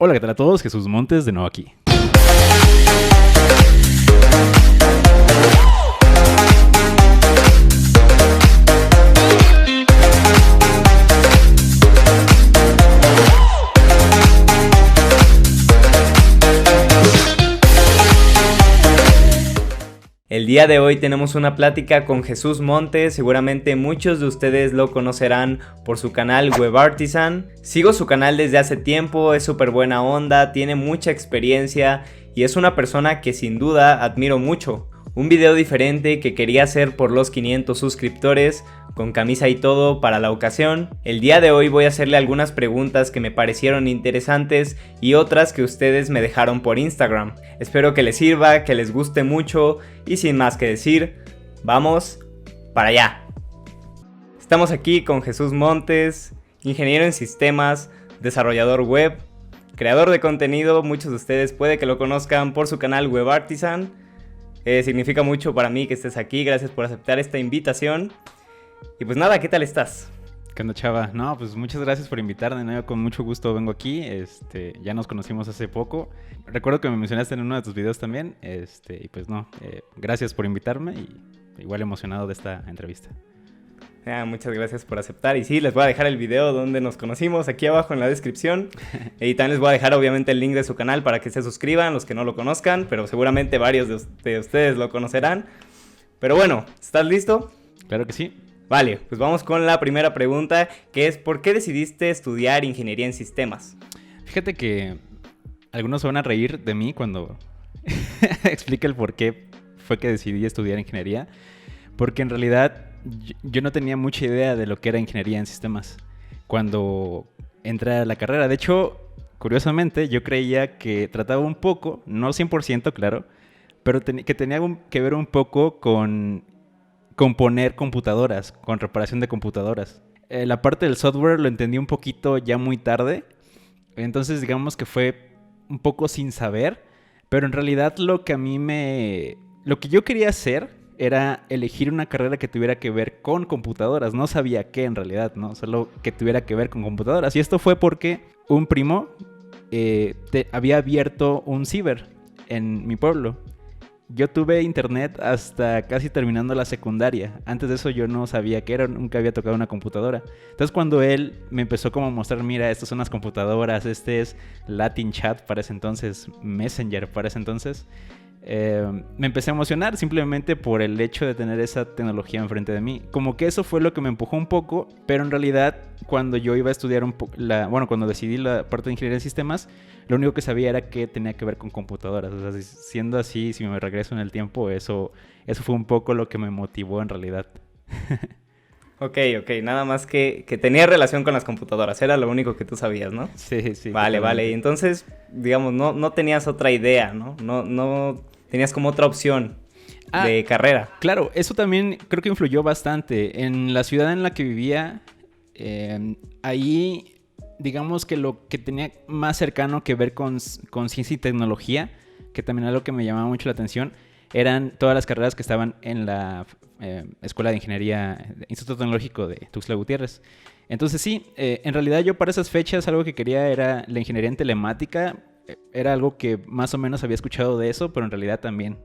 Hola, ¿qué tal a todos? Jesús Montes de nuevo aquí. El día de hoy tenemos una plática con Jesús Montes. Seguramente muchos de ustedes lo conocerán por su canal Web Artisan. Sigo su canal desde hace tiempo, es súper buena onda, tiene mucha experiencia y es una persona que sin duda admiro mucho. Un video diferente que quería hacer por los 500 suscriptores, con camisa y todo para la ocasión. El día de hoy voy a hacerle algunas preguntas que me parecieron interesantes y otras que ustedes me dejaron por Instagram. Espero que les sirva, que les guste mucho y sin más que decir, vamos para allá. Estamos aquí con Jesús Montes, ingeniero en sistemas, desarrollador web, creador de contenido. Muchos de ustedes puede que lo conozcan por su canal Web Artisan. Significa mucho para mí que estés aquí, gracias por aceptar esta invitación. Y pues nada, ¿qué tal estás? ¿Qué onda, chava? No, pues muchas gracias por invitarme, ¿no? Yo con mucho gusto vengo aquí, ya nos conocimos hace poco. Recuerdo que me mencionaste en uno de tus videos también, y pues no, gracias por invitarme y igual emocionado de esta entrevista. Muchas gracias por aceptar. Y sí, les voy a dejar el video donde nos conocimos aquí abajo en la descripción. Y también les voy a dejar obviamente el link de su canal para que se suscriban, los que no lo conozcan, pero seguramente varios de ustedes lo conocerán. Pero bueno, ¿estás listo? Claro que sí. Vale, pues vamos con la primera pregunta, que es ¿por qué decidiste estudiar ingeniería en sistemas? Fíjate que algunos se van a reír de mí cuando explique el por qué fue que decidí estudiar ingeniería, porque en realidad yo no tenía mucha idea de lo que era ingeniería en sistemas cuando entré a la carrera. De hecho, curiosamente, yo creía que trataba un poco, no 100% claro, pero que tenía que ver un poco con componer computadoras, con reparación de computadoras. La parte del software lo entendí un poquito ya muy tarde, entonces digamos que fue un poco sin saber, pero en realidad lo que yo quería hacer era elegir una carrera que tuviera que ver con computadoras. No sabía qué en realidad, ¿no? Solo que tuviera que ver con computadoras. Y esto fue porque un primo había abierto un ciber en mi pueblo. Yo tuve internet hasta casi terminando la secundaria. Antes de eso yo no sabía qué era, nunca había tocado una computadora. Entonces cuando él me empezó como a mostrar, mira, estas son las computadoras, este es Latin Chat para ese entonces, Messenger para ese entonces, me empecé a emocionar simplemente por el hecho de tener esa tecnología enfrente de mí. Como que eso fue lo que me empujó un poco, pero en realidad cuando yo iba a estudiar cuando decidí la parte de ingeniería de sistemas, lo único que sabía era que tenía que ver con computadoras. O sea, siendo así, si me regreso en el tiempo, eso fue un poco lo que me motivó en realidad. Ok, nada más que tenía relación con las computadoras, era lo único que tú sabías, ¿no? Sí. Vale, y entonces, digamos, no tenías otra idea, ¿no? No tenías como otra opción de carrera. Claro, eso también creo que influyó bastante. En la ciudad en la que vivía, ahí, digamos que lo que tenía más cercano que ver con ciencia y tecnología, que también era lo que me llamaba mucho la atención, eran todas las carreras que estaban en la Escuela de Ingeniería, Instituto Tecnológico de Tuxtla Gutiérrez. Entonces sí, en realidad yo para esas fechas algo que quería era la ingeniería en telemática. Era algo que más o menos había escuchado de eso, pero en realidad también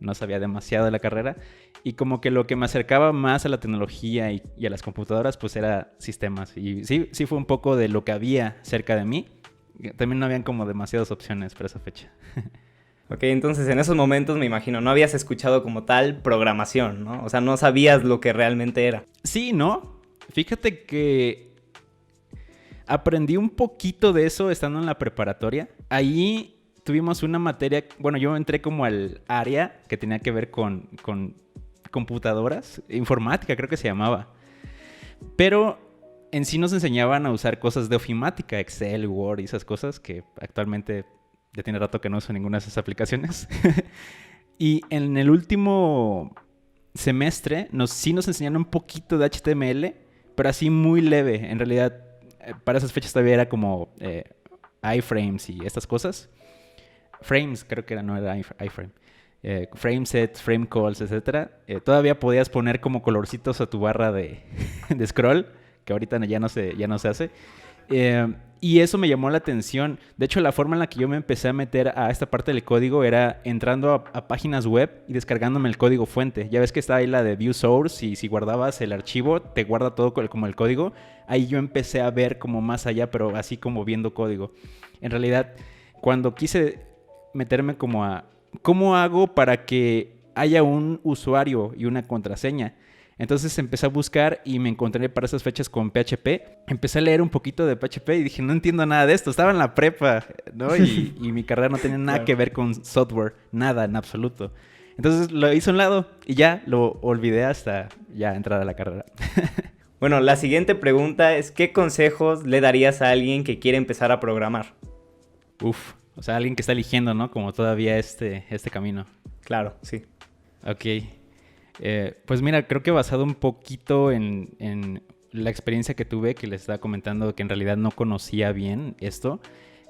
no sabía demasiado de la carrera. Y como que lo que me acercaba más a la tecnología y a las computadoras, pues era sistemas. Y sí fue un poco de lo que había cerca de mí. También no habían como demasiadas opciones para esa fecha. Ok, entonces en esos momentos me imagino, no habías escuchado como tal programación, ¿no? O sea, no sabías lo que realmente era. Sí, ¿no? Fíjate que aprendí un poquito de eso estando en la preparatoria. Ahí tuvimos una materia, bueno, yo entré como al área que tenía que ver con computadoras, informática creo que se llamaba. Pero en sí nos enseñaban a usar cosas de ofimática, Excel, Word y esas cosas que actualmente ya tiene rato que no uso ninguna de esas aplicaciones. Y en el último semestre sí nos enseñaron un poquito de HTML, pero así muy leve. En realidad, para esas fechas todavía era como iframes y estas cosas. Frames, creo que no era iframe. Frame sets, frame calls, etc. Todavía podías poner como colorcitos a tu barra de scroll, que ahorita ya no se hace. Y eso me llamó la atención. De hecho, la forma en la que yo me empecé a meter a esta parte del código era entrando a páginas web y descargándome el código fuente. Ya ves que está ahí la de View Source y si guardabas el archivo, te guarda todo como el código. Ahí yo empecé a ver como más allá, pero así como viendo código. En realidad, cuando quise meterme como a ¿cómo hago para que haya un usuario y una contraseña? Entonces empecé a buscar y me encontré para esas fechas con PHP. Empecé a leer un poquito de PHP y dije, no entiendo nada de esto. Estaba en la prepa, ¿no? Y mi carrera no tenía nada que ver con software. Nada, en absoluto. Entonces lo hice a un lado y ya lo olvidé hasta ya entrar a la carrera. Bueno, la siguiente pregunta es, ¿qué consejos le darías a alguien que quiere empezar a programar? Uf, o sea, alguien que está eligiendo, ¿no? Como todavía este camino. Claro, sí. Ok. Pues mira, creo que basado un poquito en la experiencia que tuve, que les estaba comentando que en realidad no conocía bien esto,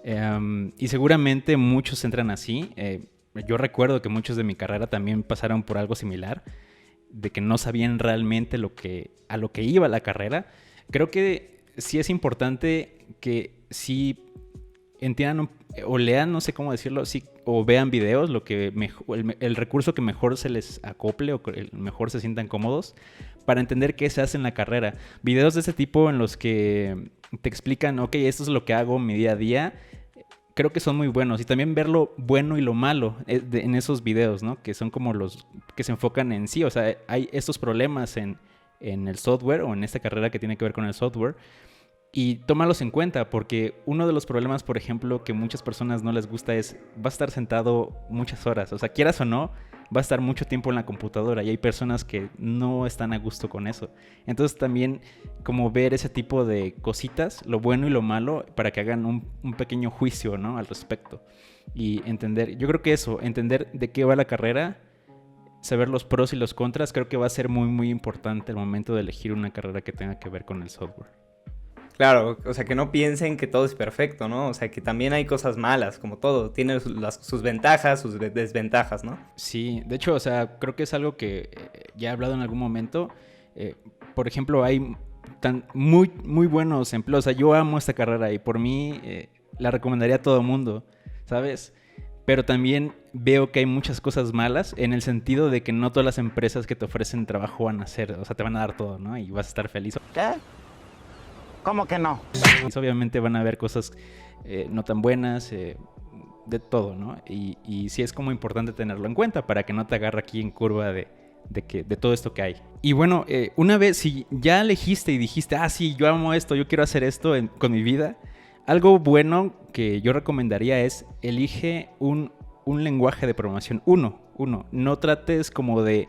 y seguramente muchos entran así. Yo recuerdo que muchos de mi carrera también pasaron por algo similar, de que no sabían realmente a lo que iba la carrera. Creo que sí es importante que sí entiendan o lean, no sé cómo decirlo, sí, o vean videos, el recurso que mejor se les acople o mejor se sientan cómodos para entender qué se hace en la carrera. Videos de ese tipo en los que te explican, ok, esto es lo que hago mi día a día, creo que son muy buenos. Y también ver lo bueno y lo malo en esos videos, ¿no? Que son como los que se enfocan en sí. O sea, hay estos problemas en el software o en esta carrera que tiene que ver con el software. Y tómalos en cuenta, porque uno de los problemas, por ejemplo, que muchas personas no les gusta es, va a estar sentado muchas horas. O sea, quieras o no, va a estar mucho tiempo en la computadora y hay personas que no están a gusto con eso. Entonces también como ver ese tipo de cositas, lo bueno y lo malo, para que hagan un pequeño juicio, ¿no? Al respecto. Y entender, yo creo que eso, entender de qué va la carrera, saber los pros y los contras, creo que va a ser muy, muy importante al momento de elegir una carrera que tenga que ver con el software. Claro, o sea, que no piensen que todo es perfecto, ¿no? O sea, que también hay cosas malas, como todo. Tiene sus ventajas, sus desventajas, ¿no? Sí, de hecho, o sea, creo que es algo que ya he hablado en algún momento. Por ejemplo, hay muy, muy buenos empleos. O sea, yo amo esta carrera y por mí la recomendaría a todo el mundo, ¿sabes? Pero también veo que hay muchas cosas malas en el sentido de que no todas las empresas que te ofrecen trabajo van a hacer, o sea, te van a dar todo, ¿no? Y vas a estar feliz. ¿Qué? ¿Cómo que no? Y obviamente van a haber cosas no tan buenas, de todo, ¿no? Y sí es como importante tenerlo en cuenta para que no te agarre aquí en curva de todo esto que hay. Y bueno, una vez si ya elegiste y dijiste, sí, yo amo esto, yo quiero hacer esto con mi vida, algo bueno que yo recomendaría es elige un lenguaje de programación. Uno. No trates como de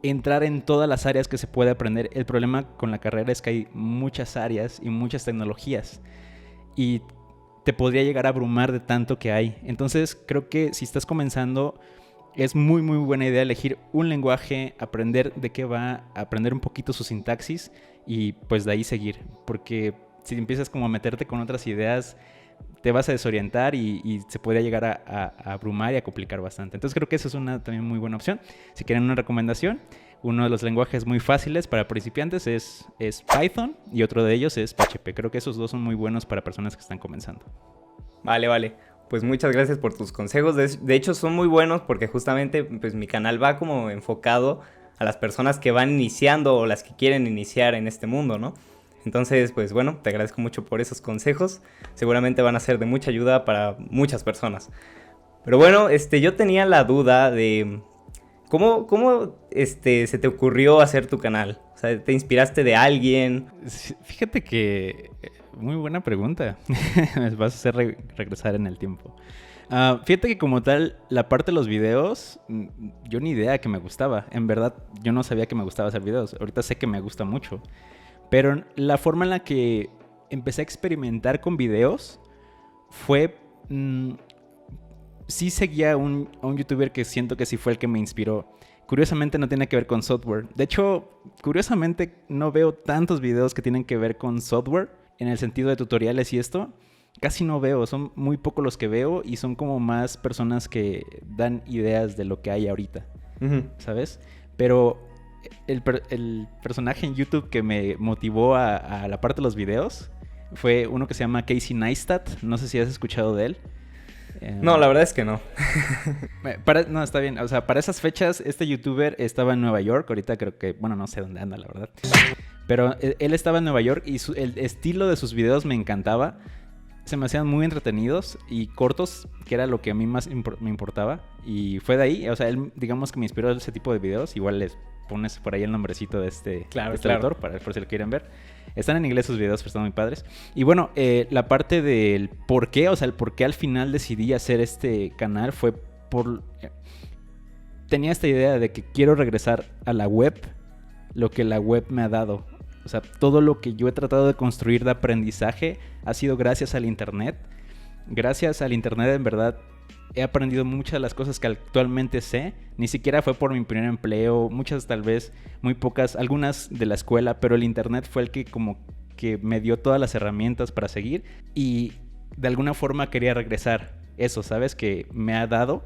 entrar en todas las áreas que se puede aprender. El problema con la carrera es que hay muchas áreas y muchas tecnologías y te podría llegar a abrumar de tanto que hay. Entonces creo que si estás comenzando es muy muy buena idea elegir un lenguaje, aprender de qué va, aprender un poquito su sintaxis y pues de ahí seguir, porque si empiezas como a meterte con otras ideas te vas a desorientar y se podría llegar a abrumar y a complicar bastante. Entonces creo que eso es una también muy buena opción. Si quieren una recomendación, uno de los lenguajes muy fáciles para principiantes es Python y otro de ellos es PHP. Creo que esos dos son muy buenos para personas que están comenzando. Vale. Pues muchas gracias por tus consejos. De hecho son muy buenos porque justamente pues, mi canal va como enfocado a las personas que van iniciando o las que quieren iniciar en este mundo, ¿no? Entonces, pues bueno, te agradezco mucho por esos consejos. Seguramente van a ser de mucha ayuda para muchas personas. Pero bueno, yo tenía la duda de ¿cómo se te ocurrió hacer tu canal? O sea, ¿te inspiraste de alguien? Fíjate que muy buena pregunta. Me vas a hacer regresar en el tiempo. Fíjate que como tal, la parte de los videos, yo ni idea que me gustaba. En verdad, yo no sabía que me gustaba hacer videos. Ahorita sé que me gusta mucho. Pero la forma en la que empecé a experimentar con videos fue... sí seguía a un youtuber que siento que sí fue el que me inspiró. Curiosamente no tiene que ver con software. De hecho, curiosamente no veo tantos videos que tienen que ver con software en el sentido de tutoriales y esto. Casi no veo, son muy pocos los que veo y son como más personas que dan ideas de lo que hay ahorita, ¿sabes? Pero el personaje en YouTube que me motivó a la parte de los videos fue uno que se llama Casey Neistat. No sé si has escuchado de él. No, la verdad es que no. No, está bien. O sea, para esas fechas, este youtuber estaba en Nueva York. Ahorita creo que, bueno, no sé dónde anda, la verdad. Pero él estaba en Nueva York y el estilo de sus videos me encantaba. Se me hacían muy entretenidos y cortos, que era lo que a mí más me importaba. Y fue de ahí, o sea, él digamos que me inspiró ese tipo de videos. Igual les pones por ahí el nombrecito de este autor, por si lo quieren ver. Están en inglés sus videos, pero están muy padres. Y bueno, la parte del por qué, o sea, el por qué al final decidí hacer este canal fue por... tenía esta idea de que quiero regresar a la web, lo que la web me ha dado. O sea, todo lo que yo he tratado de construir de aprendizaje ha sido gracias al internet. Gracias al internet, en verdad, he aprendido muchas de las cosas que actualmente sé. Ni siquiera fue por mi primer empleo, muchas tal vez, muy pocas, algunas de la escuela, pero el internet fue el que como que me dio todas las herramientas para seguir. Y de alguna forma quería regresar eso, ¿sabes? Que me ha dado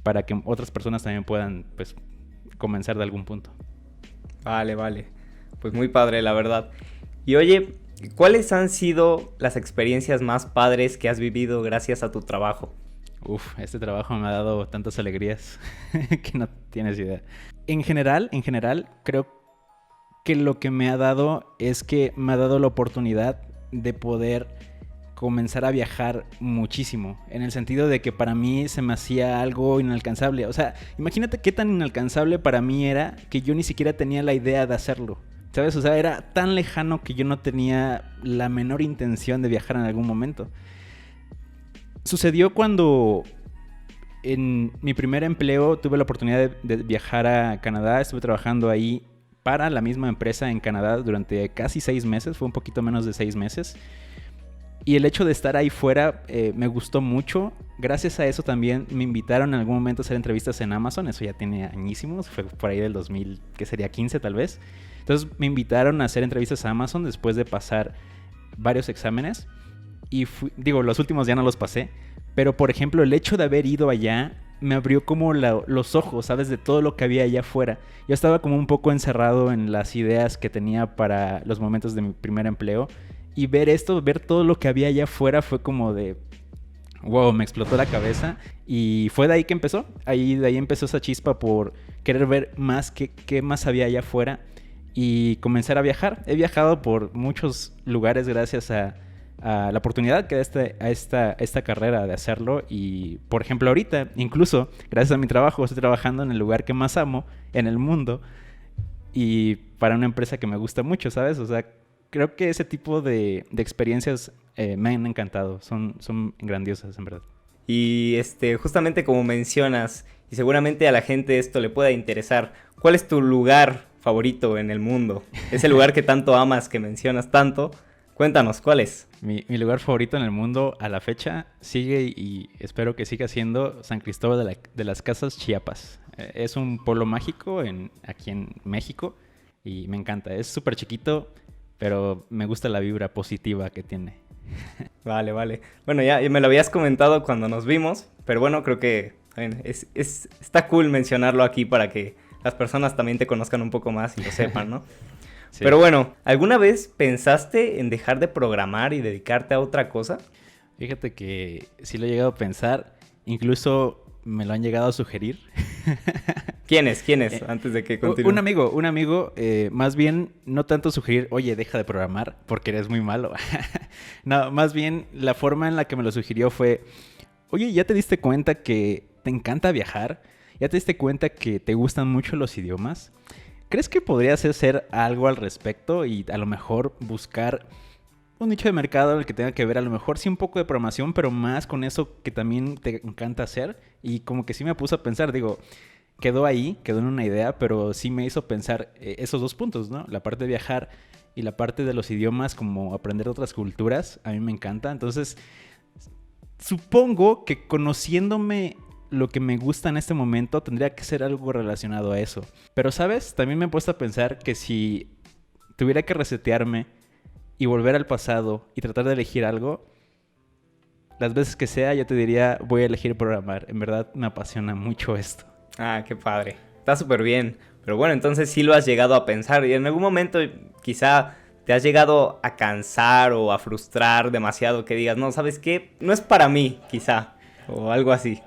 para que otras personas también puedan, pues, comenzar de algún punto. Vale. Pues muy padre, la verdad. Y oye, ¿cuáles han sido las experiencias más padres que has vivido gracias a tu trabajo? Este trabajo me ha dado tantas alegrías que no tienes idea. En general, creo que lo que me ha dado es que me ha dado la oportunidad de poder comenzar a viajar muchísimo. En el sentido de que para mí se me hacía algo inalcanzable. O sea, imagínate qué tan inalcanzable para mí era que yo ni siquiera tenía la idea de hacerlo. ¿Sabes? O sea, era tan lejano que yo no tenía la menor intención de viajar en algún momento. Sucedió cuando en mi primer empleo tuve la oportunidad de viajar a Canadá. Estuve trabajando ahí para la misma empresa en Canadá durante casi 6 meses. Fue un poquito menos de 6 meses. Y el hecho de estar ahí fuera me gustó mucho. Gracias a eso también me invitaron en algún momento a hacer entrevistas en Amazon. Eso ya tiene añísimos. Fue por ahí del 2000, que sería 15 tal vez. Entonces me invitaron a hacer entrevistas a Amazon después de pasar varios exámenes. Y los últimos ya no los pasé. Pero por ejemplo, el hecho de haber ido allá me abrió como los ojos, ¿sabes? De todo lo que había allá afuera. Yo estaba como un poco encerrado en las ideas que tenía para los momentos de mi primer empleo. Y ver todo lo que había allá afuera fue como de... wow, me explotó la cabeza. Y fue de ahí que empezó. De ahí empezó esa chispa por querer ver más qué más había allá afuera. Y comenzar a viajar. He viajado por muchos lugares gracias a la oportunidad que da esta carrera de hacerlo. Y por ejemplo ahorita, incluso gracias a mi trabajo, estoy trabajando en el lugar que más amo en el mundo. Y para una empresa que me gusta mucho, ¿sabes? O sea, creo que ese tipo de experiencias me han encantado. Son grandiosas, en verdad. Y justamente como mencionas, y seguramente a la gente esto le pueda interesar, ¿cuál es tu lugar favorito en el mundo? Ese lugar que tanto amas, que mencionas tanto. Cuéntanos, ¿cuál es? Mi lugar favorito en el mundo a la fecha sigue y espero que siga siendo San Cristóbal de las Casas, Chiapas. Es un pueblo mágico aquí en México y me encanta. Es súper chiquito, pero me gusta la vibra positiva que tiene. Vale. Bueno, ya me lo habías comentado cuando nos vimos, pero bueno, creo que está cool mencionarlo aquí para que las personas también te conozcan un poco más y lo sepan, ¿no? Sí. Pero bueno, ¿alguna vez pensaste en dejar de programar y dedicarte a otra cosa? Fíjate que sí lo he llegado a pensar, incluso me lo han llegado a sugerir. ¿Quiénes? Antes de que continúe. Un amigo, más bien no tanto sugerir, oye, deja de programar porque eres muy malo. No, más bien la forma en la que me lo sugirió fue, oye, ¿ya te diste cuenta que te encanta viajar? ¿Ya te diste cuenta que te gustan mucho los idiomas? ¿Crees que podrías hacer algo al respecto y a lo mejor buscar un nicho de mercado en el que tenga que ver a lo mejor sí un poco de programación, pero más con eso que también te encanta hacer? Y como que sí me puso a pensar, digo, quedó en una idea, pero sí me hizo pensar esos dos puntos, ¿no? La parte de viajar y la parte de los idiomas, como aprender otras culturas, a mí me encanta. Entonces, supongo que conociéndome lo que me gusta en este momento tendría que ser algo relacionado a eso. Pero, ¿sabes? También me he puesto a pensar que si tuviera que resetearme y volver al pasado y tratar de elegir algo, las veces que sea, yo te diría, voy a elegir programar. En verdad me apasiona mucho esto. Ah, qué padre. Está súper bien. Pero bueno, entonces sí lo has llegado a pensar y en algún momento quizá ¿Te has llegado a cansar o a frustrar demasiado que digas, no, ¿sabes qué? No es para mí, quizá, o algo así?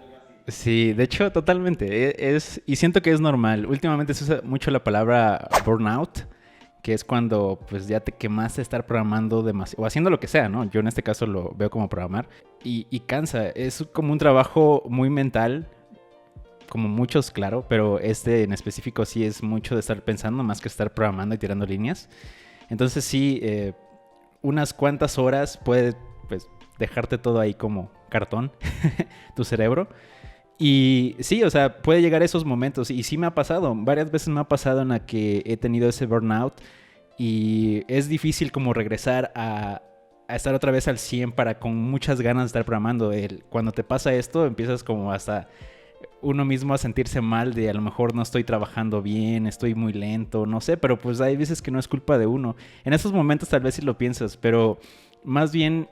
Sí, de hecho, totalmente. Y siento que es normal. Últimamente se usa mucho la palabra burnout, que es cuando pues ya te quemaste estar programando demasiado, o haciendo lo que sea, ¿no? Yo en este caso lo veo como programar. Y cansa. Es como un trabajo muy mental, como muchos, claro, pero este en específico sí es mucho de estar pensando más que estar programando y tirando líneas. Entonces sí, unas cuantas horas puede pues dejarte todo ahí como cartón, tu cerebro. Y sí, o sea, puede llegar a esos momentos. Y sí me ha pasado, varias veces me ha pasado en la que he tenido ese burnout. Y es difícil como regresar a estar otra vez al 100 para con muchas ganas de estar programando. Cuando te pasa esto, empiezas como hasta uno mismo a sentirse mal de a lo mejor no estoy trabajando bien, estoy muy lento, no sé, pero pues hay veces que no es culpa de uno. En esos momentos tal vez sí lo piensas, pero más bien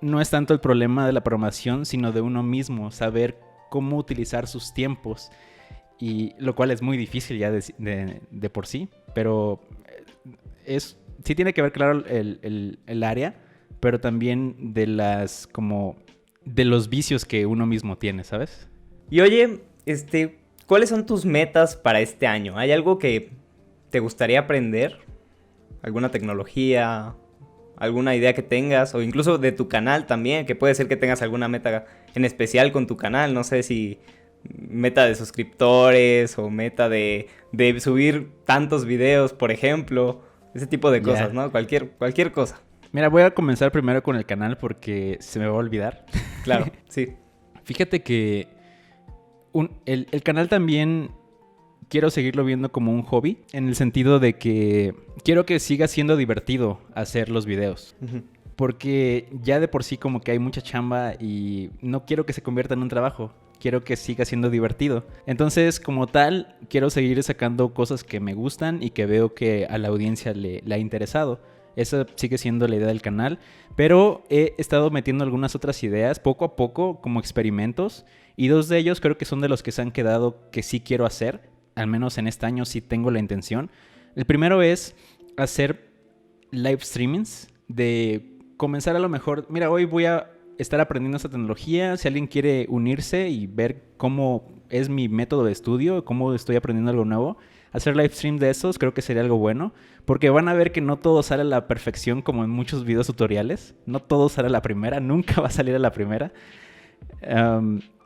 no es tanto el problema de la programación, sino de uno mismo, saber cómo utilizar sus tiempos, y lo cual es muy difícil ya de por sí, pero sí tiene que ver, claro, el área, pero también de los vicios que uno mismo tiene, ¿sabes? Y oye, ¿cuáles son tus metas para este año? ¿Hay algo que te gustaría aprender? ¿Alguna tecnología? ¿Alguna idea que tengas? O incluso de tu canal también, que puede ser que tengas alguna meta en especial con tu canal. No sé si meta de suscriptores o meta de subir tantos videos, por ejemplo. Ese tipo de cosas, ¿no? Cualquier cosa. Mira, voy a comenzar primero con el canal porque se me va a olvidar. Claro, sí. Fíjate que el canal también quiero seguirlo viendo como un hobby, en el sentido de que quiero que siga siendo divertido hacer los videos. Uh-huh. Porque ya de por sí como que hay mucha chamba y no quiero que se convierta en un trabajo. Quiero que siga siendo divertido. Entonces, como tal, quiero seguir sacando cosas que me gustan y que veo que a la audiencia le ha interesado. Esa sigue siendo la idea del canal. Pero he estado metiendo algunas otras ideas poco a poco como experimentos. Y dos de ellos creo que son de los que se han quedado que sí quiero hacer. Al menos en este año sí tengo la intención. El primero es hacer live streamings, de comenzar a lo mejor, mira, hoy voy a estar aprendiendo esta tecnología, si alguien quiere unirse y ver cómo es mi método de estudio, cómo estoy aprendiendo algo nuevo, hacer live stream de esos creo que sería algo bueno, porque van a ver que no todo sale a la perfección como en muchos videos tutoriales, no todo sale a la primera, nunca va a salir a la primera.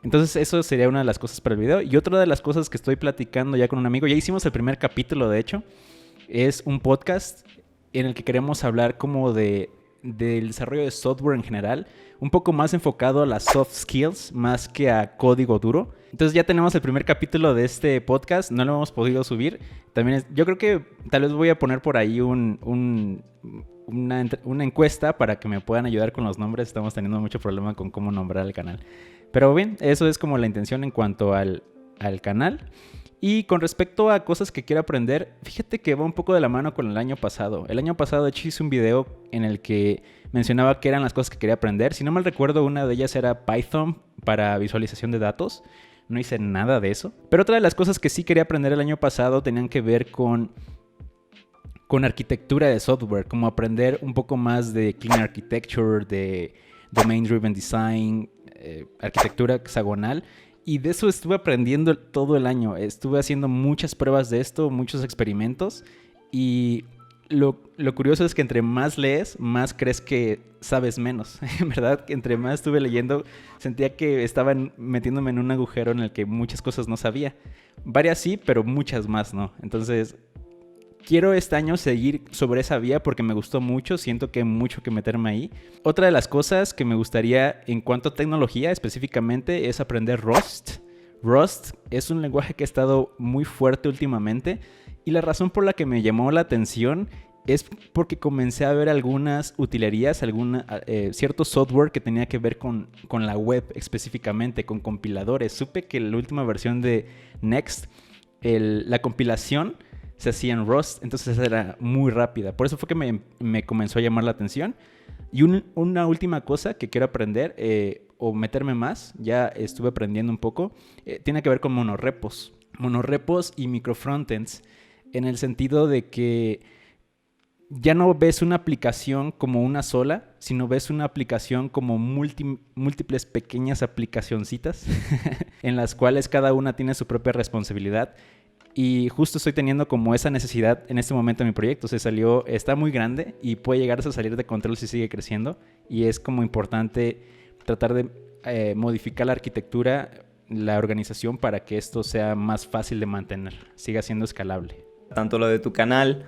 Entonces eso sería una de las cosas para el video. Y otra de las cosas que estoy platicando ya con un amigo, ya hicimos el primer capítulo de hecho, es un podcast en el que queremos hablar como del desarrollo de software en general, un poco más enfocado a las soft skills más que a código duro. Entonces ya tenemos el primer capítulo de este podcast, no lo hemos podido subir. También yo creo que tal vez voy a poner por ahí una encuesta para que me puedan ayudar con los nombres. Estamos teniendo mucho problema con cómo nombrar el canal. Pero bien, eso es como la intención en cuanto al canal. Y con respecto a cosas que quiero aprender, fíjate que va un poco de la mano con el año pasado. El año pasado, de hecho, hice un video en el que mencionaba qué eran las cosas que quería aprender. Si no mal recuerdo, una de ellas era Python para visualización de datos. No hice nada de eso. Pero otra de las cosas que sí quería aprender el año pasado tenían que ver con arquitectura de software, como aprender un poco más de Clean Architecture, de Domain Driven Design, arquitectura hexagonal. Y de eso estuve aprendiendo todo el año. Estuve haciendo muchas pruebas de esto, muchos experimentos. Y lo curioso es que entre más lees, más crees que sabes menos. En verdad, entre más estuve leyendo, sentía que estaba metiéndome en un agujero en el que muchas cosas no sabía. Varias sí, pero muchas más no. Entonces, quiero este año seguir sobre esa vía porque me gustó mucho, siento que hay mucho que meterme ahí. Otra de las cosas que me gustaría en cuanto a tecnología específicamente es aprender Rust. Rust es un lenguaje que ha estado muy fuerte últimamente y la razón por la que me llamó la atención es porque comencé a ver algunas utilerías, cierto software que tenía que ver con la web específicamente, con compiladores. Supe que la última versión de Next, la compilación se hacía en Rust, entonces era muy rápida. Por eso fue que me comenzó a llamar la atención. Y una última cosa que quiero aprender, o meterme más, ya estuve aprendiendo un poco, tiene que ver con monorrepos y microfrontends, en el sentido de que ya no ves una aplicación como una sola, sino ves una aplicación como múltiples pequeñas aplicacioncitas en las cuales cada una tiene su propia responsabilidad. Y justo estoy teniendo como esa necesidad en este momento en mi proyecto. Está muy grande y puede llegarse a salir de control si sigue creciendo. Y es como importante tratar de modificar la arquitectura, la organización para que esto sea más fácil de mantener, siga siendo escalable. Tanto lo de tu canal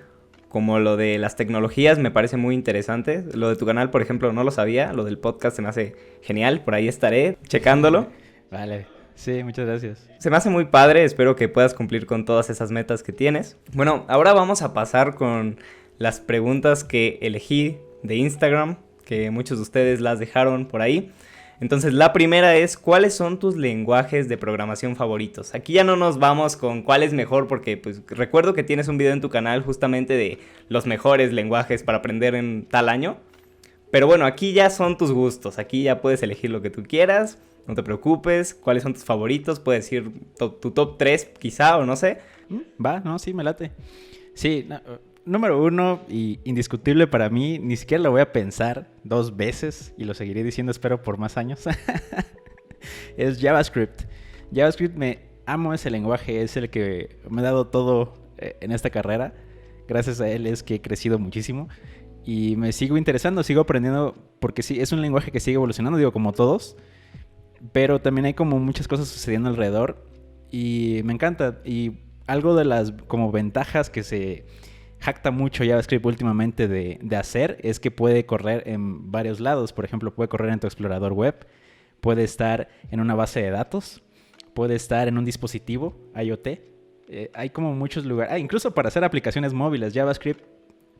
como lo de las tecnologías me parece muy interesante. Lo de tu canal, por ejemplo, no lo sabía. Lo del podcast se me hace genial. Por ahí estaré checándolo. Vale, sí, muchas gracias. Se me hace muy padre. Espero que puedas cumplir con todas esas metas que tienes. Bueno, ahora vamos a pasar con las preguntas que elegí de Instagram, que muchos de ustedes las dejaron por ahí. Entonces, la primera es, ¿cuáles son tus lenguajes de programación favoritos? Aquí ya no nos vamos con cuál es mejor, porque pues recuerdo que tienes un video en tu canal justamente de los mejores lenguajes para aprender en tal año. Pero bueno, aquí ya son tus gustos, aquí ya puedes elegir lo que tú quieras, no te preocupes, cuáles son tus favoritos, puedes decir tu top 3 quizá, o no sé. Va, no, sí, me late. Sí, número 1 y indiscutible para mí, ni siquiera lo voy a pensar 2 veces y lo seguiré diciendo, espero, por más años. Es JavaScript. JavaScript, amo ese lenguaje, es el que me ha dado todo en esta carrera. Gracias a él es que he crecido muchísimo y me sigo interesando, sigo aprendiendo, porque sí, es un lenguaje que sigue evolucionando, digo, como todos, pero también hay como muchas cosas sucediendo alrededor y me encanta. Y algo de las como ventajas que se jacta mucho JavaScript últimamente de hacer es que puede correr en varios lados. Por ejemplo, puede correr en tu explorador web, puede estar en una base de datos, puede estar en un dispositivo IoT. Hay como muchos lugares. Incluso para hacer aplicaciones móviles, JavaScript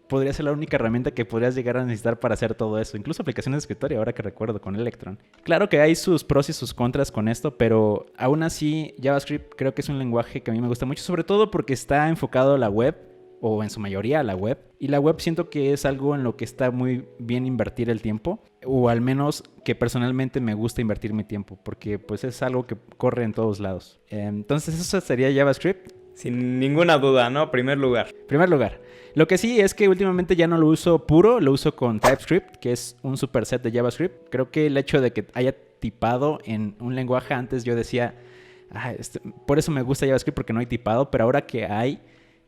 podría ser la única herramienta que podrías llegar a necesitar para hacer todo eso. Incluso aplicaciones de escritorio, ahora que recuerdo, con Electron. Claro que hay sus pros y sus contras con esto, pero aún así JavaScript creo que es un lenguaje que a mí me gusta mucho, sobre todo porque está enfocado a la web, o en su mayoría a la web. Y la web siento que es algo en lo que está muy bien invertir el tiempo, o al menos que personalmente me gusta invertir mi tiempo, porque pues es algo que corre en todos lados. Entonces eso sería JavaScript. Sin ninguna duda, ¿no? Primer lugar. Primer lugar. Lo que sí es que últimamente ya no lo uso puro, lo uso con TypeScript, que es un superset de JavaScript. Creo que el hecho de que haya tipado en un lenguaje antes, yo decía, por eso me gusta JavaScript, porque no hay tipado, pero ahora que hay,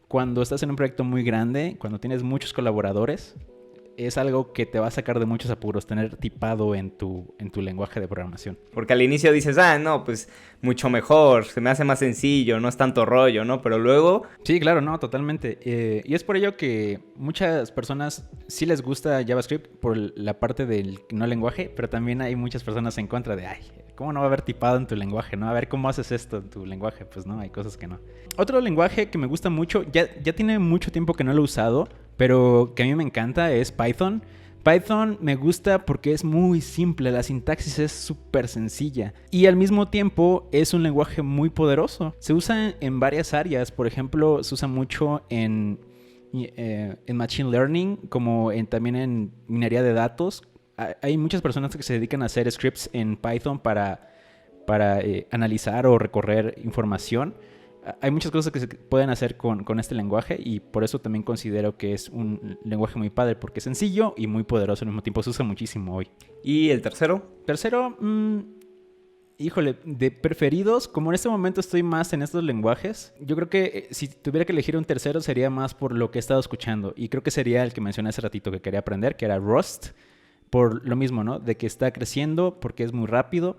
cuando estás en un proyecto muy grande, cuando tienes muchos colaboradores, es algo que te va a sacar de muchos apuros tener tipado en tu lenguaje de programación. Porque al inicio dices, no, pues mucho mejor, se me hace más sencillo, no es tanto rollo, ¿no? Pero luego... Sí, claro, no, totalmente. Y es por ello que muchas personas sí les gusta JavaScript por la parte del no lenguaje, pero también hay muchas personas en contra de, ¿cómo no va a haber tipado en tu lenguaje, no? A ver, ¿cómo haces esto en tu lenguaje? Pues no, hay cosas que no. Otro lenguaje que me gusta mucho, ya tiene mucho tiempo que no lo he usado, pero que a mí me encanta, es Python. Python me gusta porque es muy simple, la sintaxis es súper sencilla y al mismo tiempo es un lenguaje muy poderoso. Se usa en varias áreas, por ejemplo, se usa mucho en Machine Learning, como también en minería de datos. Hay muchas personas que se dedican a hacer scripts en Python para analizar o recorrer información. Hay muchas cosas que se pueden hacer con este lenguaje y por eso también considero que es un lenguaje muy padre, porque es sencillo y muy poderoso al mismo tiempo. Se usa muchísimo hoy. ¿Y el tercero? Tercero, híjole, de preferidos, como en este momento estoy más en estos lenguajes, yo creo que si tuviera que elegir un tercero sería más por lo que he estado escuchando, y creo que sería el que mencioné hace ratito que quería aprender, que era Rust, por lo mismo, ¿no? De que está creciendo, porque es muy rápido.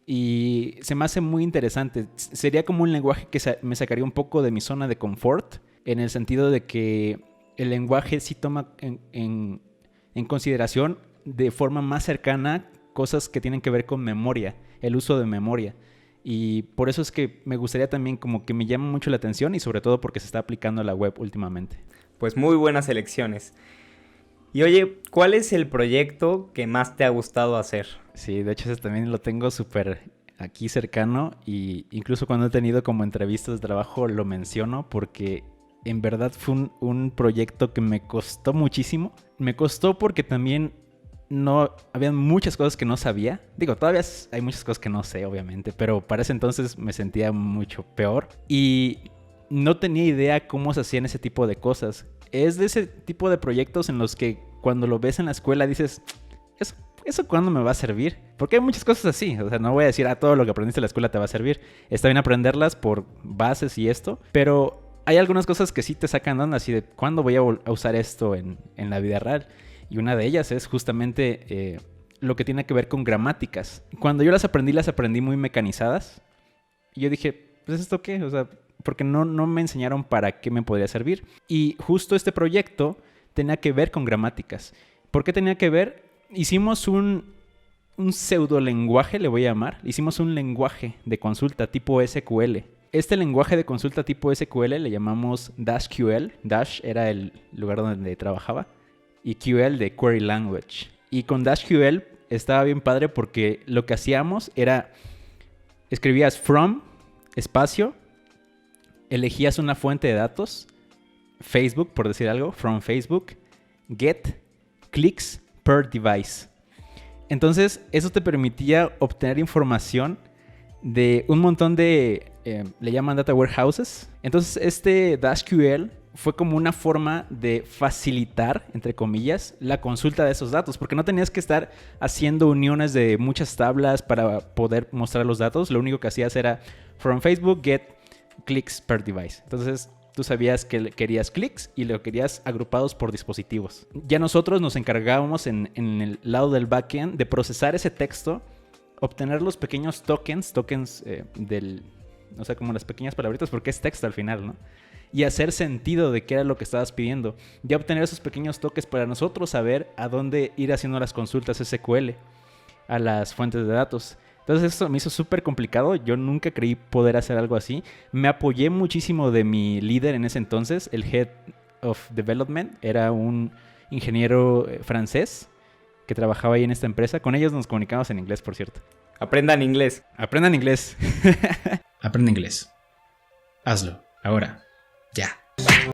Y se me hace muy interesante. Sería como un lenguaje que me sacaría un poco de mi zona de confort, en el sentido de que el lenguaje sí toma en consideración de forma más cercana cosas que tienen que ver con memoria, el uso de memoria. Y por eso es que me gustaría también como que me llama mucho la atención y sobre todo porque se está aplicando a la web últimamente. Pues muy buenas elecciones. Y oye, ¿cuál es el proyecto que más te ha gustado hacer? Sí, de hecho ese también lo tengo súper aquí cercano y incluso cuando he tenido como entrevistas de trabajo lo menciono porque en verdad fue un proyecto que me costó muchísimo. Me costó porque también habían muchas cosas que no sabía. Digo, todavía hay muchas cosas que no sé, obviamente, pero para ese entonces me sentía mucho peor. Y no tenía idea cómo se hacían ese tipo de cosas. Es de ese tipo de proyectos en los que cuando lo ves en la escuela dices, ¿eso cuándo me va a servir? Porque hay muchas cosas así. O sea, no voy a decir, todo lo que aprendiste en la escuela te va a servir. Está bien aprenderlas por bases y esto, pero hay algunas cosas que sí te sacan de onda, así de, ¿cuándo voy a usar esto en la vida real? Y una de ellas es justamente lo que tiene que ver con gramáticas. Cuando yo las aprendí muy mecanizadas. Y yo dije, pues ¿esto qué? O sea, porque no me enseñaron para qué me podría servir. Y justo este proyecto tenía que ver con gramáticas. ¿Por qué tenía que ver? Hicimos un pseudolenguaje, le voy a llamar. Hicimos un lenguaje de consulta tipo SQL. Este lenguaje de consulta tipo SQL le llamamos DashQL. Dash era el lugar donde trabajaba. Y QL de Query Language. Y con DashQL estaba bien padre porque lo que hacíamos era... Escribías from, espacio, elegías una fuente de datos, Facebook, por decir algo, from Facebook, get, clicks per device. Entonces, eso te permitía obtener información de un montón de, le llaman data warehouses. Entonces, este DashQL fue como una forma de facilitar, entre comillas, la consulta de esos datos, porque no tenías que estar haciendo uniones de muchas tablas para poder mostrar los datos. Lo único que hacías era from Facebook, get clicks per device. Entonces, tú sabías que querías clics y lo querías agrupados por dispositivos. Ya nosotros nos encargábamos en el lado del backend de procesar ese texto, obtener los pequeños tokens o sea, como las pequeñas palabritas, porque es texto al final, ¿no? Y hacer sentido de qué era lo que estabas pidiendo. Ya obtener esos pequeños toques para nosotros saber a dónde ir haciendo las consultas SQL a las fuentes de datos. Entonces esto me hizo súper complicado. Yo nunca creí poder hacer algo así. Me apoyé muchísimo de mi líder en ese entonces. El Head of Development era un ingeniero francés que trabajaba ahí en esta empresa. Con ellos nos comunicamos en inglés, por cierto. Aprendan inglés. Aprendan inglés. Aprende inglés. Hazlo. Ahora. Ya.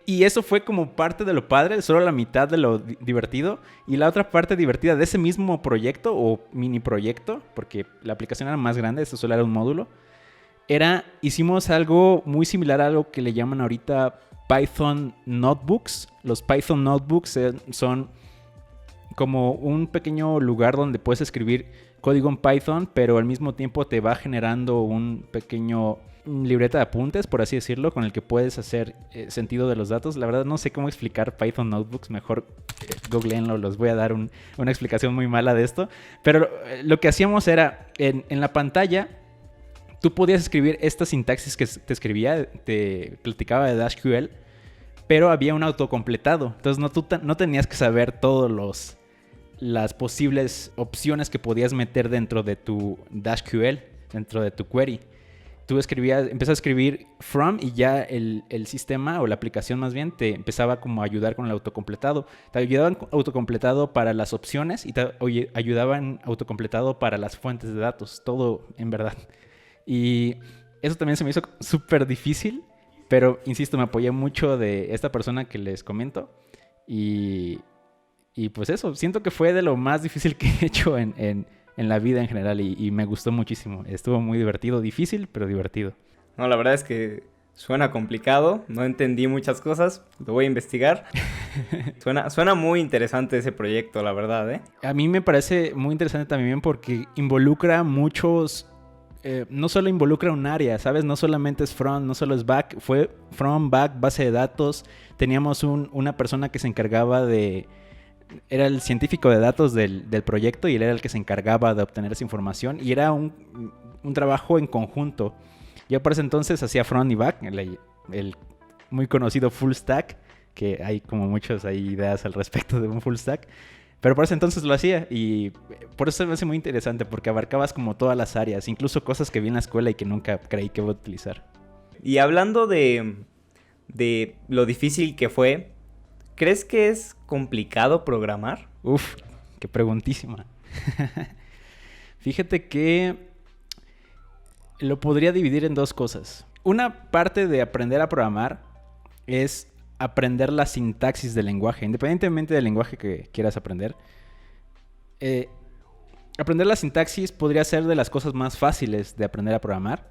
Y eso fue como parte de lo padre, solo la mitad de lo divertido. Y la otra parte divertida de ese mismo proyecto o mini proyecto, porque la aplicación era más grande, esto solo era un módulo, hicimos algo muy similar a algo que le llaman ahorita Python Notebooks. Los Python Notebooks son como un pequeño lugar donde puedes escribir código en Python, pero al mismo tiempo te va generando un pequeño libreta de apuntes, por así decirlo, con el que puedes hacer sentido de los datos. La verdad no sé cómo explicar Python Notebooks, mejor googleenlo, los voy a dar una explicación muy mala de esto. Pero lo que hacíamos era, en la pantalla, tú podías escribir esta sintaxis que te platicaba de DashQL, pero había un autocompletado. Entonces no tenías que saber todos las posibles opciones que podías meter dentro de tu DashQL, dentro de tu query. Tú empezaste a escribir from y ya el sistema o la aplicación más bien te empezaba como a ayudar con el autocompletado. Te ayudaban autocompletado para las opciones y te ayudaban autocompletado para las fuentes de datos. Todo en verdad. Y eso también se me hizo súper difícil, pero insisto, me apoyé mucho de esta persona que les comento. Y pues eso, siento que fue de lo más difícil que he hecho en la vida en general y me gustó muchísimo. Estuvo muy divertido, difícil, pero divertido. No, la verdad es que suena complicado, no entendí muchas cosas, lo voy a investigar. Suena muy interesante ese proyecto, la verdad, ¿eh? A mí me parece muy interesante también porque involucra muchos... no solo involucra un área, ¿sabes? No solamente es front, no solo es back. Fue front, back, base de datos. Teníamos una persona que se encargaba de... Era el científico de datos del proyecto y él era el que se encargaba de obtener esa información. Y era un trabajo en conjunto. Yo por ese entonces hacía front y back, el muy conocido full stack, que hay como muchas ideas al respecto de un full stack. Pero por ese entonces lo hacía y por eso me hace muy interesante, porque abarcabas como todas las áreas, incluso cosas que vi en la escuela y que nunca creí que iba a utilizar. Y hablando de lo difícil que fue, ¿crees que es complicado programar? Uf, qué preguntísima. Fíjate que lo podría dividir en dos cosas. Una parte de aprender a programar es aprender la sintaxis del lenguaje, independientemente del lenguaje que quieras aprender. Aprender la sintaxis podría ser de las cosas más fáciles de aprender a programar.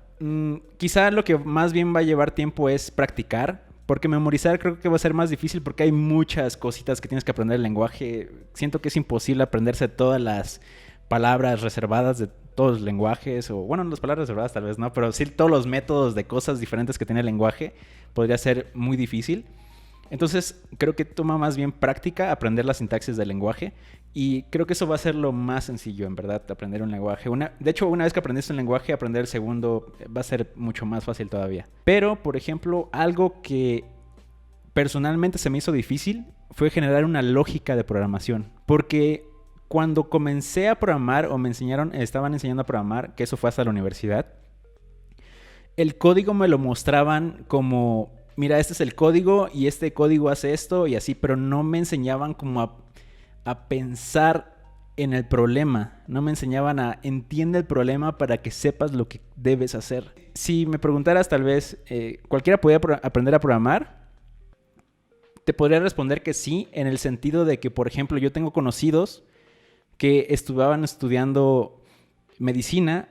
Quizá lo que más bien va a llevar tiempo es practicar, porque memorizar creo que va a ser más difícil porque hay muchas cositas que tienes que aprender el lenguaje. Siento que es imposible aprenderse todas las palabras reservadas de todos los lenguajes, o bueno, las palabras reservadas tal vez no, pero sí todos los métodos de cosas diferentes que tiene el lenguaje podría ser muy difícil. Entonces creo que toma más bien práctica aprender la sintaxis del lenguaje, y creo que eso va a ser lo más sencillo, en verdad, aprender un lenguaje. De hecho, una vez que aprendiste un lenguaje, aprender el segundo va a ser mucho más fácil todavía. Pero, por ejemplo, algo que personalmente se me hizo difícil fue generar una lógica de programación. Porque cuando comencé a programar o estaban enseñando a programar, que eso fue hasta la universidad, el código me lo mostraban como, mira, este es el código y este código hace esto y así, pero no me enseñaban como a pensar en el problema. No me enseñaban a entiende el problema para que sepas lo que debes hacer. Si me preguntaras tal vez, ¿cualquiera podía aprender a programar? Te podría responder que sí, en el sentido de que, por ejemplo, yo tengo conocidos que estaban estudiando medicina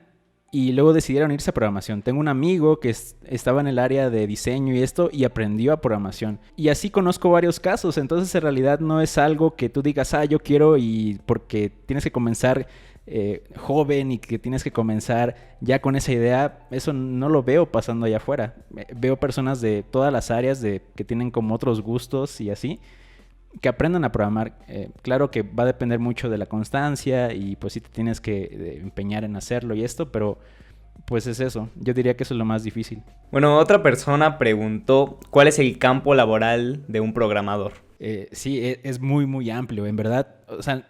y luego decidieron irse a programación. Tengo un amigo que estaba en el área de diseño y esto y aprendió a programación. Y así conozco varios casos. Entonces, en realidad no es algo que tú digas, yo quiero, y porque tienes que comenzar joven y que tienes que comenzar ya con esa idea. Eso no lo veo pasando allá afuera. Veo personas de todas las áreas que tienen como otros gustos y así, que aprendan a programar. Claro que va a depender mucho de la constancia y pues sí te tienes que empeñar en hacerlo y esto, pero pues es eso. Yo diría que eso es lo más difícil. Bueno, otra persona preguntó, ¿cuál es el campo laboral de un programador? Sí, es muy, muy amplio, en verdad. O sea,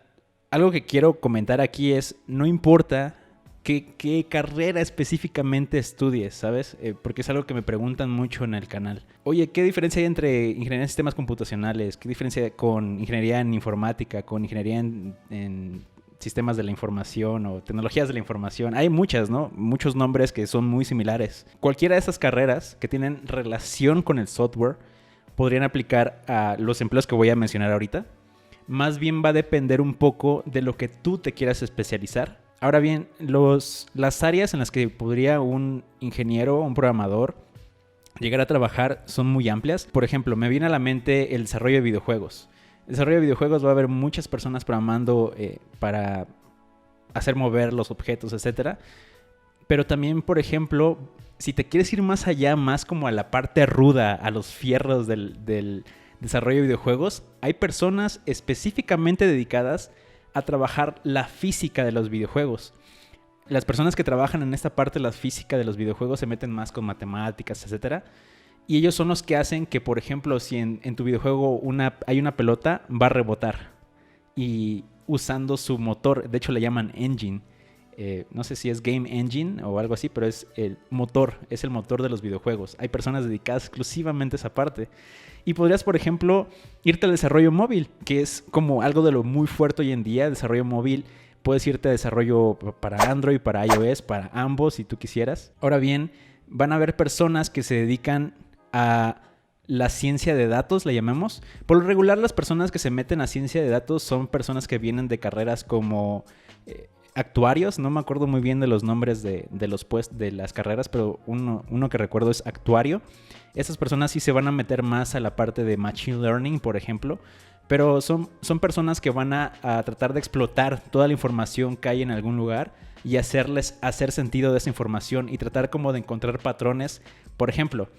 algo que quiero comentar aquí es, no importa qué carrera específicamente estudies, ¿sabes? Porque es algo que me preguntan mucho en el canal. Oye, ¿qué diferencia hay entre ingeniería en sistemas computacionales? ¿Qué diferencia hay con ingeniería en informática? ¿Con ingeniería en sistemas de la información o tecnologías de la información? Hay muchas, ¿no? Muchos nombres que son muy similares. Cualquiera de esas carreras que tienen relación con el software podrían aplicar a los empleos que voy a mencionar ahorita. Más bien va a depender un poco de lo que tú te quieras especializar. Ahora bien, las áreas en las que podría un ingeniero o un programador llegar a trabajar son muy amplias. Por ejemplo, me viene a la mente el desarrollo de videojuegos. El desarrollo de videojuegos va a haber muchas personas programando para hacer mover los objetos, etc. Pero también, por ejemplo, si te quieres ir más allá, más como a la parte ruda, a los fierros del desarrollo de videojuegos, hay personas específicamente dedicadas a trabajar la física de los videojuegos. Las personas que trabajan en esta parte de la física de los videojuegos se meten más con matemáticas, etc. Y ellos son los que hacen que, por ejemplo, si en tu videojuego hay una pelota, va a rebotar. Y usando su motor, de hecho le llaman engine. No sé si es Game Engine o algo así, pero es el motor de los videojuegos. Hay personas dedicadas exclusivamente a esa parte. Y podrías, por ejemplo, irte al desarrollo móvil, que es como algo de lo muy fuerte hoy en día. Desarrollo móvil, puedes irte a desarrollo para Android, para iOS, para ambos, si tú quisieras. Ahora bien, van a haber personas que se dedican a la ciencia de datos, le llamamos. Por lo regular, las personas que se meten a ciencia de datos son personas que vienen de carreras como actuarios. No me acuerdo muy bien de los nombres de las carreras, pero uno que recuerdo es actuario. Esas personas sí se van a meter más a la parte de machine learning, por ejemplo, pero son personas que van a tratar de explotar toda la información que hay en algún lugar y hacer sentido de esa información y tratar como de encontrar patrones. Por ejemplo,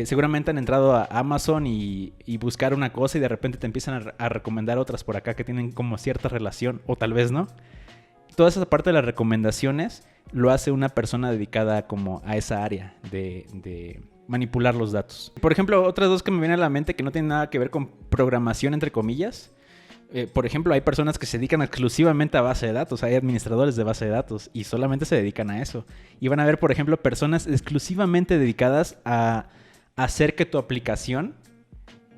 seguramente han entrado a Amazon y buscar una cosa y de repente te empiezan a recomendar otras por acá que tienen como cierta relación, o tal vez no. Toda esa parte de las recomendaciones lo hace una persona dedicada como a esa área de manipular los datos. Por ejemplo, otras dos que me vienen a la mente que no tienen nada que ver con programación, entre comillas. Por ejemplo, hay personas que se dedican exclusivamente a base de datos. Hay administradores de base de datos y solamente se dedican a eso. Y van a haber, por ejemplo, personas exclusivamente dedicadas a hacer que tu aplicación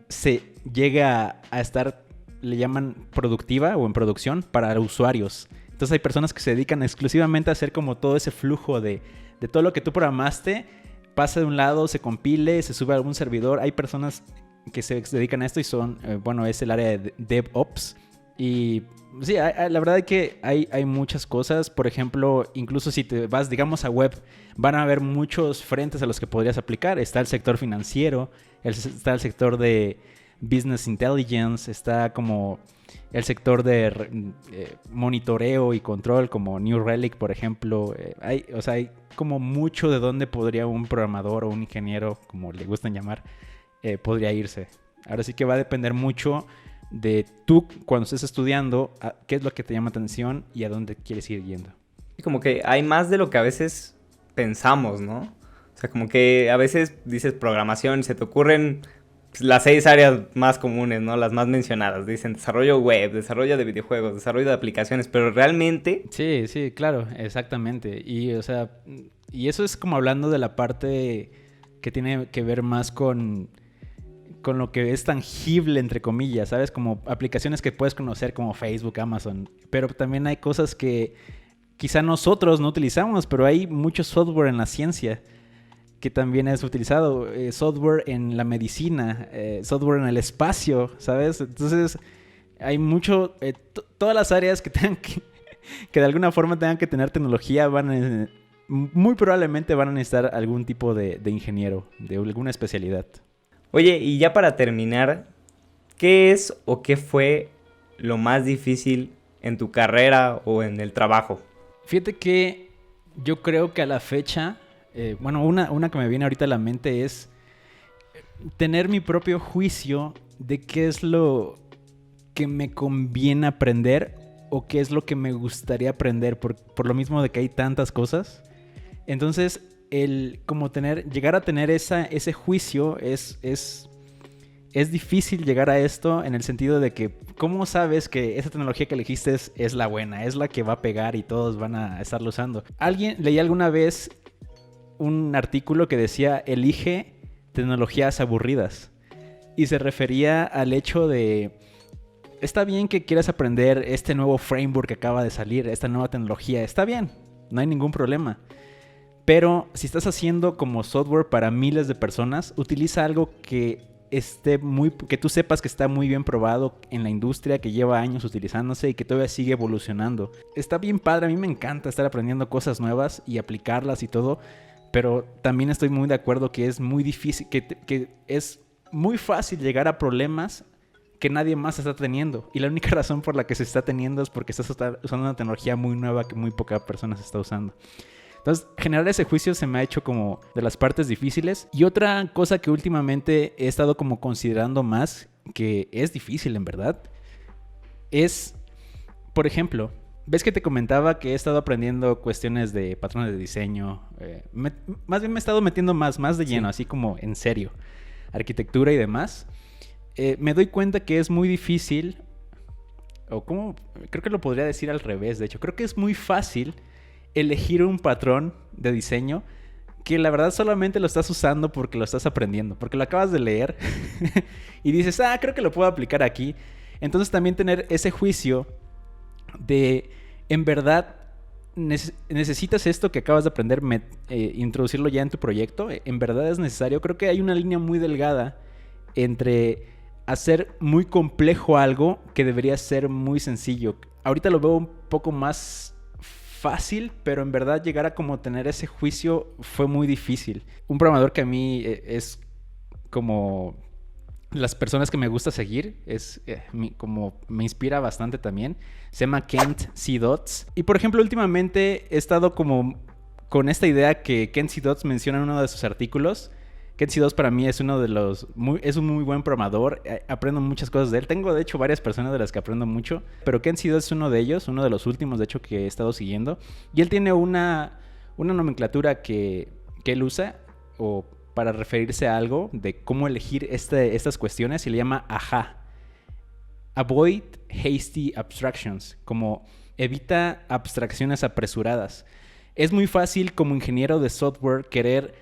se llegue a estar, le llaman productiva o en producción para usuarios. Entonces hay personas que se dedican exclusivamente a hacer como todo ese flujo de todo lo que tú programaste, pasa de un lado, se compile, se sube a algún servidor. Hay personas que se dedican a esto y son, es el área de DevOps. Y sí, la verdad es que hay muchas cosas. Por ejemplo, incluso si te vas, digamos, a web, van a haber muchos frentes a los que podrías aplicar. Está el sector financiero, está el sector de business intelligence, está como el sector de monitoreo y control, como New Relic, por ejemplo. Hay como mucho de dónde podría un programador o un ingeniero, como le gustan llamar, podría irse. Ahora sí que va a depender mucho de tú, cuando estés estudiando, qué es lo que te llama atención y a dónde quieres ir yendo. Como que hay más de lo que a veces pensamos, ¿no? O sea, como que a veces dices programación y se te ocurren pues, las 6 áreas más comunes, ¿no? Las más mencionadas. Dicen desarrollo web, desarrollo de videojuegos, desarrollo de aplicaciones, pero realmente... Sí, claro, exactamente. Y, o sea, y eso es como hablando de la parte que tiene que ver más con lo que es tangible, entre comillas, ¿sabes? Como aplicaciones que puedes conocer como Facebook, Amazon. Pero también hay cosas que quizá nosotros no utilizamos, pero hay mucho software en la ciencia que también es utilizado. Software en la medicina, software en el espacio, ¿sabes? Entonces, hay mucho... todas las áreas que tengan que de alguna forma tengan que tener tecnología muy probablemente van a necesitar algún tipo de ingeniero, de alguna especialidad. Oye, y ya para terminar, ¿qué es o qué fue lo más difícil en tu carrera o en el trabajo? Fíjate que yo creo que a la fecha, una que me viene ahorita a la mente es tener mi propio juicio de qué es lo que me conviene aprender o qué es lo que me gustaría aprender por lo mismo de que hay tantas cosas. Entonces, llegar a tener ese juicio es difícil llegar a esto en el sentido de que ¿cómo sabes que esa tecnología que elegiste es la buena? Es la que va a pegar y todos van a estarlo usando. Leí alguna vez un artículo que decía elige tecnologías aburridas y se refería al hecho de está bien que quieras aprender este nuevo framework que acaba de salir, esta nueva tecnología, está bien, no hay ningún problema. Pero si estás haciendo como software para miles de personas, utiliza algo que tú sepas que está muy bien probado en la industria, que lleva años utilizándose y que todavía sigue evolucionando. Está bien padre, a mí me encanta estar aprendiendo cosas nuevas y aplicarlas y todo, pero también estoy muy de acuerdo que es muy difícil, que es muy fácil llegar a problemas que nadie más está teniendo. Y la única razón por la que se está teniendo es porque estás usando una tecnología muy nueva que muy pocas personas está usando. Entonces, generar ese juicio se me ha hecho como de las partes difíciles. Y otra cosa que últimamente he estado como considerando más, que es difícil en verdad, es, por ejemplo, ves que te comentaba que he estado aprendiendo cuestiones de patrones de diseño. Más bien me he estado metiendo más de lleno, así como en serio, arquitectura y demás. Me doy cuenta que es muy difícil, creo que lo podría decir al revés, de hecho. Creo que es muy fácil elegir un patrón de diseño que la verdad solamente lo estás usando porque lo estás aprendiendo, porque lo acabas de leer y dices, creo que lo puedo aplicar aquí. Entonces también tener ese juicio de, en verdad, necesitas esto que acabas de aprender, introducirlo ya en tu proyecto. En verdad es necesario. Creo que hay una línea muy delgada entre hacer muy complejo algo que debería ser muy sencillo. Ahorita lo veo un poco más fácil, pero en verdad llegar a como tener ese juicio fue muy difícil. Un programador que a mí es como las personas que me gusta seguir, como me inspira bastante también, se llama Kent C. Dodds. Y por ejemplo, últimamente he estado como con esta idea que Kent C. Dodds menciona en uno de sus artículos. Kent C. Dodds para mí es es un muy buen programador. Aprendo muchas cosas de él. Tengo de hecho varias personas de las que aprendo mucho, pero Kent C. Dodds es uno de ellos, uno de los últimos de hecho que he estado siguiendo. Y él tiene una nomenclatura que él usa o para referirse a algo de cómo elegir estas cuestiones y le llama AHA. Avoid hasty abstractions, como evita abstracciones apresuradas. Es muy fácil como ingeniero de software querer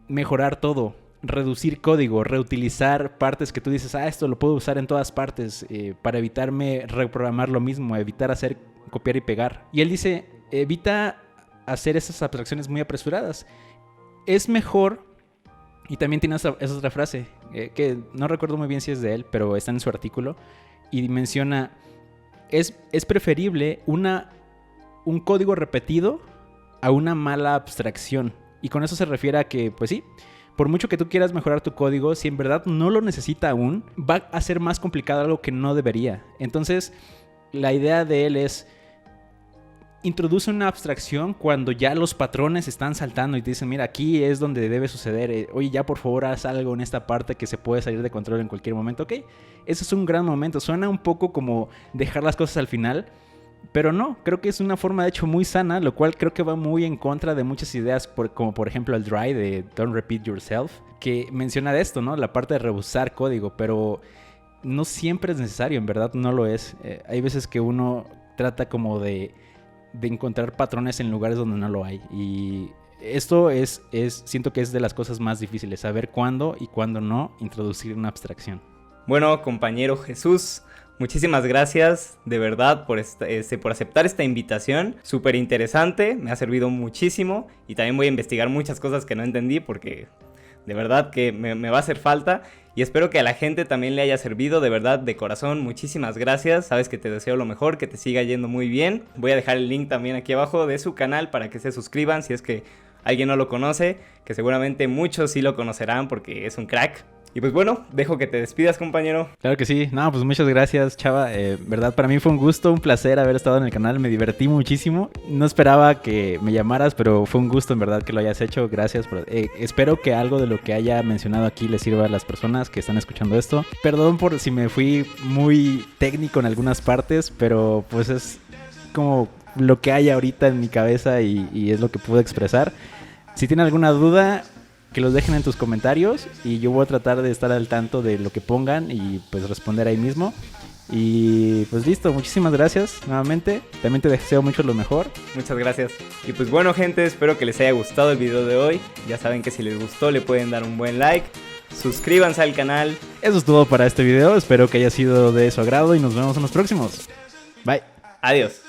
mejorar todo, reducir código, reutilizar partes que tú dices, esto lo puedo usar en todas partes, para evitarme reprogramar lo mismo, evitar hacer copiar y pegar. Y él dice, evita hacer esas abstracciones muy apresuradas. Es mejor, y también tiene esa otra frase, que no recuerdo muy bien si es de él, pero está en su artículo, y menciona, es preferible un código repetido a una mala abstracción. Y con eso se refiere a que, pues sí, por mucho que tú quieras mejorar tu código, si en verdad no lo necesita aún, va a ser más complicado algo que no debería. Entonces, la idea de él es: introduce una abstracción cuando ya los patrones están saltando y te dicen, mira, aquí es donde debe suceder. Oye, ya por favor haz algo en esta parte que se puede salir de control en cualquier momento. Ok, eso es un gran momento. Suena un poco como dejar las cosas al final, pero no, creo que es una forma de hecho muy sana, lo cual creo que va muy en contra de muchas ideas, como por ejemplo el dry de Don't Repeat Yourself, que menciona de esto, ¿no? La parte de rebusar código, pero no siempre es necesario, en verdad no lo es. Hay veces que uno trata como de encontrar patrones en lugares donde no lo hay. Y esto siento que es de las cosas más difíciles, saber cuándo y cuándo no introducir una abstracción. Bueno, compañero Jesús, muchísimas gracias de verdad por aceptar esta invitación. Súper interesante, me ha servido muchísimo y también voy a investigar muchas cosas que no entendí porque de verdad que me va a hacer falta. Y espero que a la gente también le haya servido, de verdad, de corazón, muchísimas gracias. Sabes que te deseo lo mejor, que te siga yendo muy bien. Voy a dejar el link también aquí abajo de su canal para que se suscriban si es que alguien no lo conoce, que seguramente muchos sí lo conocerán porque es un crack. Y pues bueno, dejo que te despidas, compañero. Claro que sí. No, pues muchas gracias, Chava. Verdad, para mí fue un gusto, un placer haber estado en el canal. Me divertí muchísimo. No esperaba que me llamaras, pero fue un gusto en verdad que lo hayas hecho. Gracias. Espero que algo de lo que haya mencionado aquí les sirva a las personas que están escuchando esto. Perdón por si me fui muy técnico en algunas partes, pero pues es como lo que hay ahorita en mi cabeza y es lo que pude expresar. Si tienen alguna duda, que los dejen en tus comentarios y yo voy a tratar de estar al tanto de lo que pongan y pues responder ahí mismo. Y pues listo, muchísimas gracias nuevamente. También te deseo mucho lo mejor. Muchas gracias. Y pues bueno, gente, espero que les haya gustado el video de hoy. Ya saben que si les gustó le pueden dar un buen like. Suscríbanse al canal. Eso es todo para este video. Espero que haya sido de su agrado y nos vemos en los próximos. Bye. Adiós.